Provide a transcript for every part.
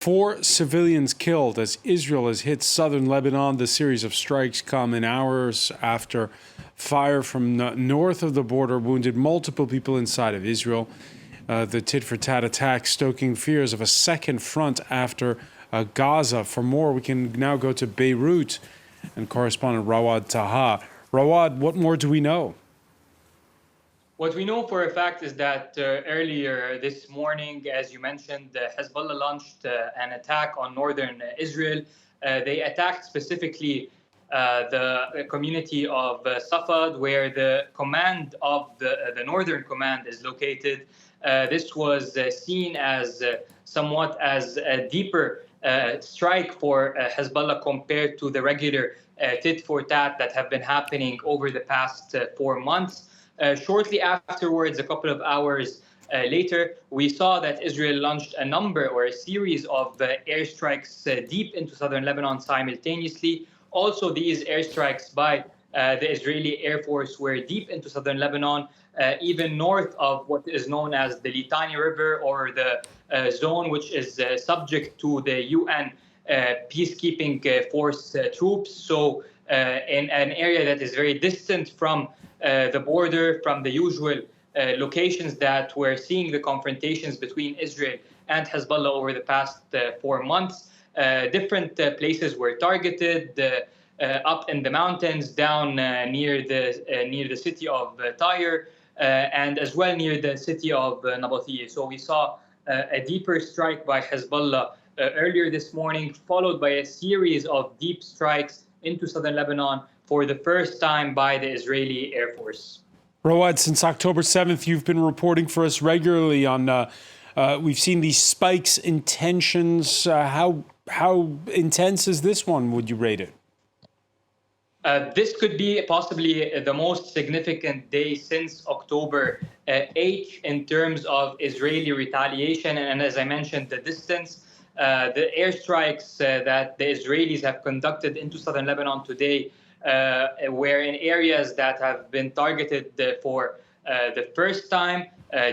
4 civilians killed as Israel has hit southern Lebanon. The series of strikes come in hours after fire from north of the border wounded multiple people inside of Israel. The tit-for-tat attack stoking fears of a second front after Gaza. For more, we can now go to Beirut and correspondent Rawad Taha. Rawad, what more do we know? What we know for a fact is that earlier this morning, as you mentioned, Hezbollah launched an attack on northern Israel. They attacked specifically the community of Safad, where the command of the northern command is located. This was seen as somewhat as a deeper strike for Hezbollah compared to the regular tit-for-tat that have been happening over the past 4 months. Shortly afterwards, a couple of hours later, we saw that Israel launched a number or a series of airstrikes deep into southern Lebanon simultaneously. Also, these airstrikes by the Israeli Air Force were deep into southern Lebanon, even north of what is known as the Litani River, or the zone which is subject to the UN peacekeeping force troops. So in an area that is very distant from the border, from the usual locations that we're seeing the confrontations between Israel and Hezbollah over the past 4 months. Different places were targeted, up in the mountains, down near the city of Tyre, and as well near the city of Nabathiyeh. So we saw a deeper strike by Hezbollah earlier this morning, followed by a series of deep strikes into southern Lebanon for the first time by the Israeli Air Force. Rawad, since October 7th, you've been reporting for us regularly on, we've seen these spikes in tensions. How intense is this one, would you rate it? This could be possibly the most significant day since October 8th in terms of Israeli retaliation. And as I mentioned, the distance, the airstrikes that the Israelis have conducted into southern Lebanon today were in areas that have been targeted for the first time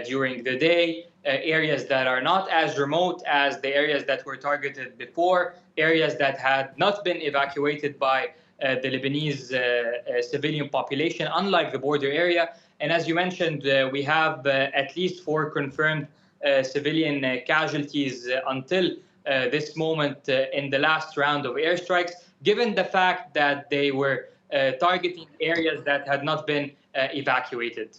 during the day, areas that are not as remote as the areas that were targeted before, areas that had not been evacuated by the Lebanese civilian population, unlike the border area. And as you mentioned, we have at least 4 confirmed civilian casualties until this moment in the last round of airstrikes, given the fact that they were targeting areas that had not been evacuated.